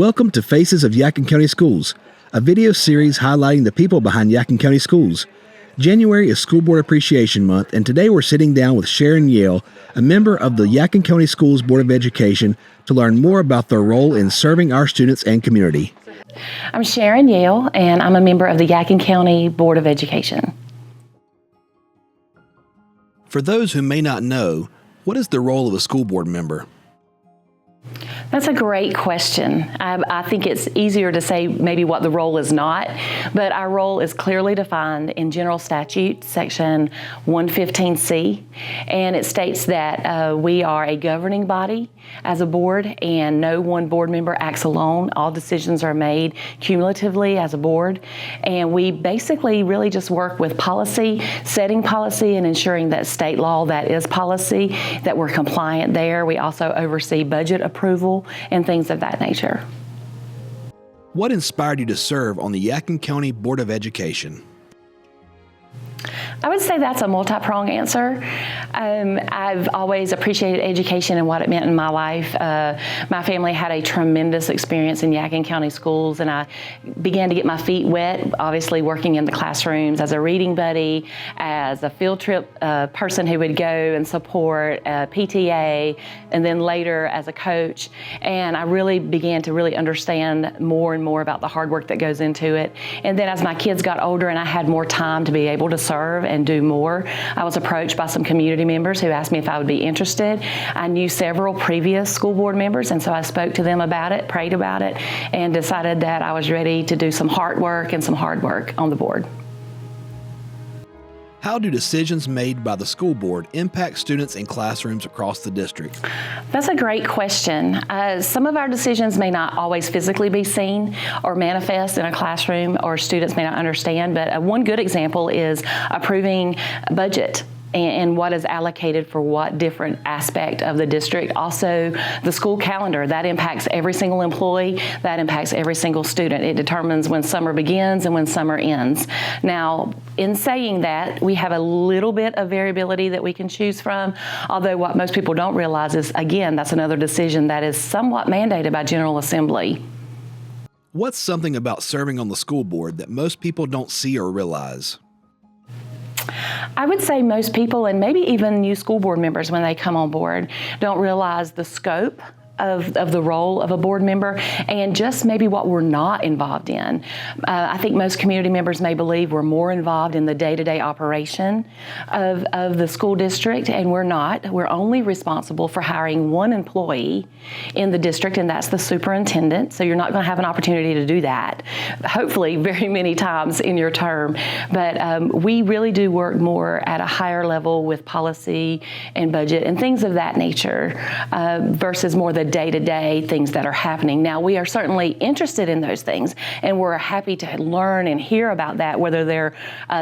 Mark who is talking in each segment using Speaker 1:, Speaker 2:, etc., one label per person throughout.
Speaker 1: Welcome to Faces of Yadkin County Schools, a video series highlighting the people behind Yadkin County Schools. January is School Board Appreciation Month, and today we're sitting down with Sharon Yale, a member of the Yadkin County Schools Board of Education, to learn more about their role in serving our students and community.
Speaker 2: I'm Sharon Yale, and I'm a member of the Yadkin County Board of Education.
Speaker 1: For those who may not know, what is the role of a school board member?
Speaker 2: That's a great question. I think it's easier to say maybe what the role is not, but our role is clearly defined in General Statute, Section 115C, and it states that we are a governing body as a board, and no one board member acts alone. All decisions are made cumulatively as a board, and we basically really just work with policy, setting policy, and ensuring that state law that is policy, that we're compliant there. We also oversee budget approval and things of that nature.
Speaker 1: What inspired you to serve on the Yadkin County Board of Education?
Speaker 2: I would say that's a multi-pronged answer. I've always appreciated education and what it meant in my life. My family had a tremendous experience in Yadkin County Schools, and I began to get my feet wet, obviously working in the classrooms as a reading buddy, as a field trip person who would go and support PTA, and then later as a coach. And I really began to really understand more and more about the hard work that goes into it. And then as my kids got older and I had more time to be able to serve and do more, I was approached by some community members who asked me if I would be interested. I knew several previous school board members, and so I spoke to them about it, prayed about it, and decided that I was ready to do some hard work on the board.
Speaker 1: How do decisions made by the school board impact students in classrooms across the district?
Speaker 2: That's a great question. Some of our decisions may not always physically be seen or manifest in a classroom, or students may not understand, but one good example is approving budget and what is allocated for what different aspect of the district. Also, the school calendar, that impacts every single employee, that impacts every single student. It determines when summer begins and when summer ends. Now, in saying that, we have a little bit of variability that we can choose from, although what most people don't realize is, again, that's another decision that is somewhat mandated by General Assembly.
Speaker 1: What's something about serving on the school board that most people don't see or realize?
Speaker 2: I would say most people, and maybe even new school board members when they come on board, don't realize the scope of the role of a board member and just maybe what we're not involved in. I think most community members may believe we're more involved in the day-to-day operation of the school district, and we're not. We're only responsible for hiring one employee in the district, and that's the superintendent. So you're not going to have an opportunity to do that, hopefully very many times in your term. But we really do work more at a higher level with policy and budget and things of that nature versus more the day-to-day things that are happening. Now, we are certainly interested in those things, and we're happy to learn and hear about that, whether they're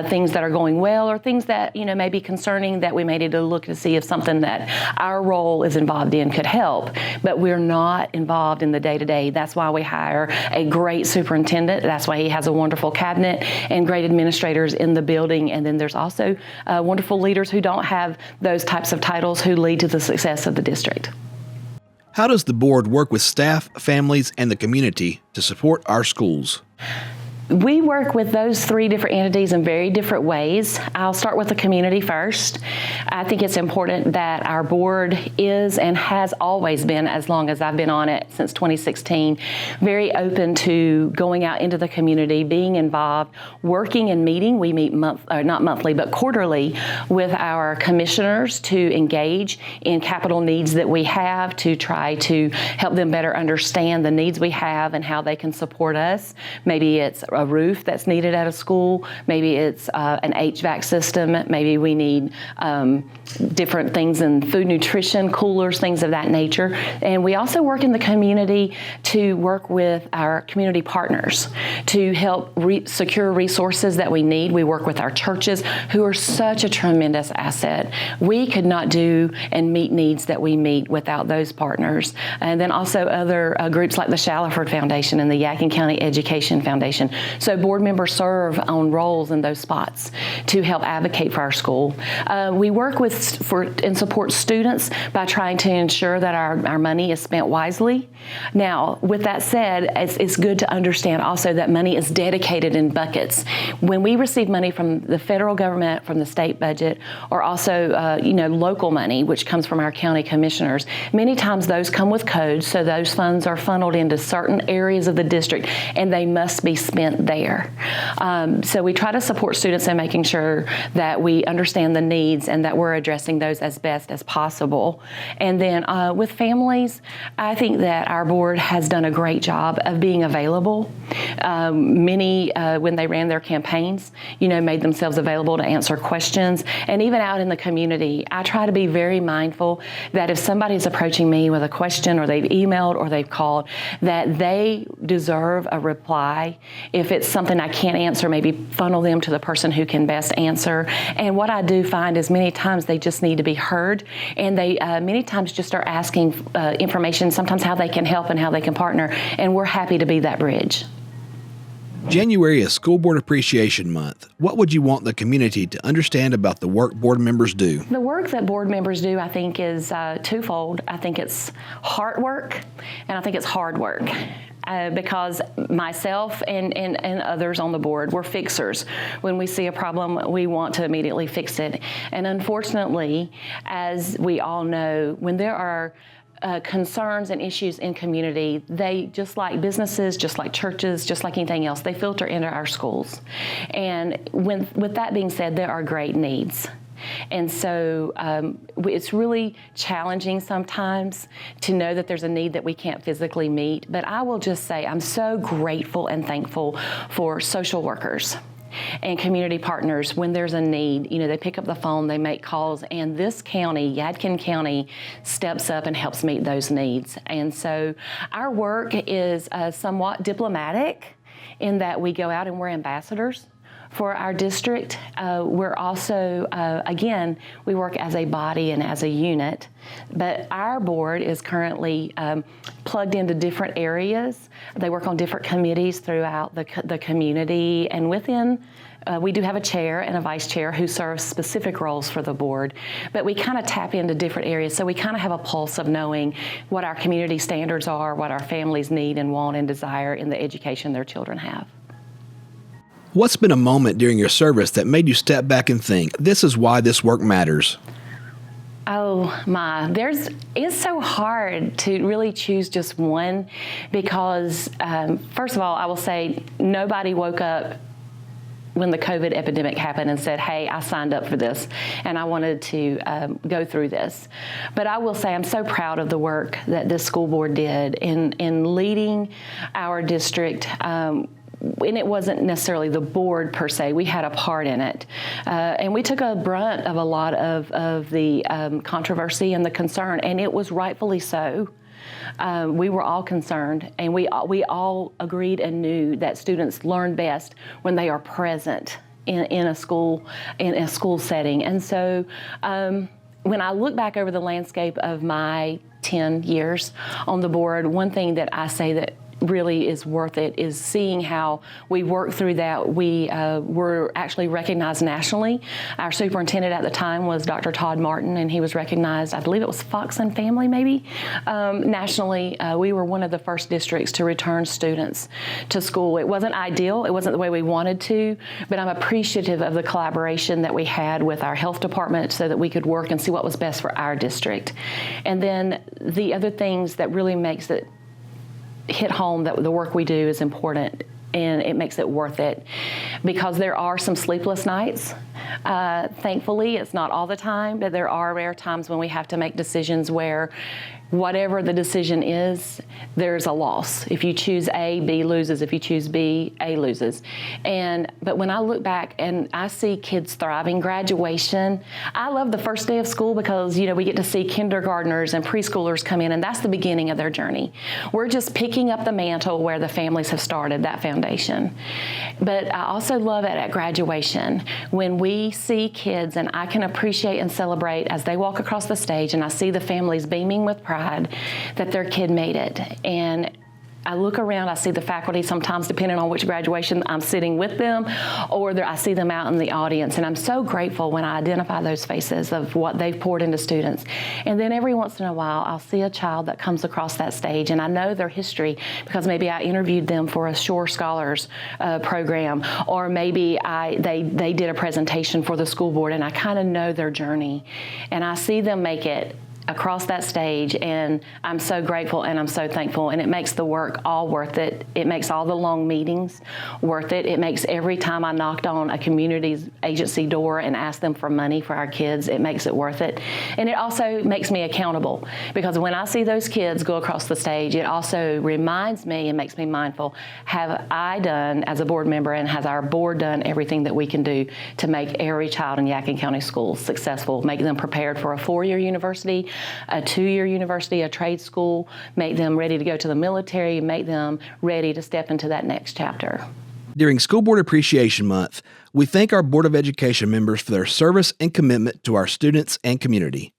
Speaker 2: things that are going well or things that may be concerning that we may need to look to see if something that our role is involved in could help. But we're not involved in the day-to-day. That's why we hire a great superintendent. That's why he has a wonderful cabinet and great administrators in the building. And then there's also wonderful leaders who don't have those types of titles who lead to the success of the district.
Speaker 1: How does the board work with staff, families, and the community to support our schools?
Speaker 2: We work with those three different entities in very different ways. I'll start with the community first. I think it's important that our board is and has always been, as long as I've been on it since 2016, very open to going out into the community, being involved, working and meeting. We meet not monthly, but quarterly with our commissioners to engage in capital needs that we have, to try to help them better understand the needs we have and how they can support us. Maybe it's a roof that's needed at a school. Maybe it's an HVAC system. Maybe we need different things in food nutrition, coolers, things of that nature. And we also work in the community to work with our community partners to help secure resources that we need. We work with our churches, who are such a tremendous asset. We could not do and meet needs that we meet without those partners. And then also other groups like the Shallowford Foundation and the Yadkin County Education Foundation, So board members serve on roles in those spots to help advocate for our school. We work and support students by trying to ensure that our money is spent wisely. Now, with that said, it's good to understand also that money is dedicated in buckets. When we receive money from the federal government, from the state budget, or also local money, which comes from our county commissioners, many times those come with codes, so those funds are funneled into certain areas of the district, and they must be spent there. So we try to support students in making sure that we understand the needs and that we're addressing those as best as possible. And then with families, I think that our board has done a great job of being available. Many, when they ran their campaigns, made themselves available to answer questions. And even out in the community, I try to be very mindful that if somebody's approaching me with a question, or they've emailed or they've called, that they deserve a reply. If it's something I can't answer, maybe funnel them to the person who can best answer. And what I do find is many times they just need to be heard, and they many times just are asking information, sometimes how they can help and how they can partner, and we're happy to be that bridge.
Speaker 1: January is School Board Appreciation Month. What would you want the community to understand about the work board members do?
Speaker 2: The work that board members do, I think, is twofold. I think it's heart work, and I think it's hard work. Because myself and others on the board, we're fixers. When we see a problem, we want to immediately fix it. And unfortunately, as we all know, when there are concerns and issues in community, they, just like businesses, just like churches, just like anything else, they filter into our schools. And with that being said, there are great needs. And so it's really challenging sometimes to know that there's a need that we can't physically meet. But I will just say I'm so grateful and thankful for social workers and community partners. When there's a need, they pick up the phone, they make calls, and this county, Yadkin County, steps up and helps meet those needs. And so our work is somewhat diplomatic in that we go out and we're ambassadors for our district. We're also, again, we work as a body and as a unit, but our board is currently plugged into different areas. They work on different committees throughout the community, and within we do have a chair and a vice chair who serve specific roles for the board, but we kind of tap into different areas, so we kind of have a pulse of knowing what our community standards are, what our families need and want and desire in the education their children have.
Speaker 1: What's been a moment during your service that made you step back and think, this is why this work matters?
Speaker 2: Oh my, it's so hard to really choose just one because, first of all, I will say nobody woke up when the COVID epidemic happened and said, hey, I signed up for this and I wanted to go through this. But I will say I'm so proud of the work that this school board did in leading our district. And it wasn't necessarily the board per se. We had a part in it. And we took a brunt of a lot of the controversy and the concern, and it was rightfully so. We were all concerned, and we all agreed and knew that students learn best when they are present in a school setting. And so when I look back over the landscape of my 10 years on the board, one thing that I say that really is worth it is seeing how we worked through that. We were actually recognized nationally. Our superintendent at the time was Dr. Todd Martin, and he was recognized, I believe it was Fox and Family maybe, nationally. We were one of the first districts to return students to school. It wasn't ideal, it wasn't the way we wanted to, but I'm appreciative of the collaboration that we had with our health department so that we could work and see what was best for our district. And then the other things that really makes it hit home that the work we do is important, and it makes it worth it because there are some sleepless nights. Thankfully, it's not all the time, but there are rare times when we have to make decisions where whatever the decision is, there's a loss. If you choose A, B loses. If you choose B, A loses. But when I look back and I see kids thriving, graduation, I love the first day of school because, we get to see kindergartners and preschoolers come in, and that's the beginning of their journey. We're just picking up the mantle where the families have started, that foundation. But I also love it at graduation when we see kids, and I can appreciate and celebrate as they walk across the stage, and I see the families beaming with pride that their kid made it. And I look around, I see the faculty sometimes, depending on which graduation, I'm sitting with them, or I see them out in the audience. And I'm so grateful when I identify those faces of what they've poured into students. And then every once in a while, I'll see a child that comes across that stage, and I know their history because maybe I interviewed them for a Shore Scholars program, or maybe they did a presentation for the school board, and I kind of know their journey. And I see them make it across that stage, and I'm so grateful and I'm so thankful, and it makes the work all worth it. It makes all the long meetings worth it. It makes every time I knocked on a community's agency door and asked them for money for our kids, it makes it worth it. And it also makes me accountable, because when I see those kids go across the stage, it also reminds me and makes me mindful, have I done as a board member and has our board done everything that we can do to make every child in Yadkin County Schools successful, make them prepared for a 4-year university, a 2-year university, a trade school, make them ready to go to the military, make them ready to step into that next chapter.
Speaker 1: During School Board Appreciation Month, we thank our Board of Education members for their service and commitment to our students and community.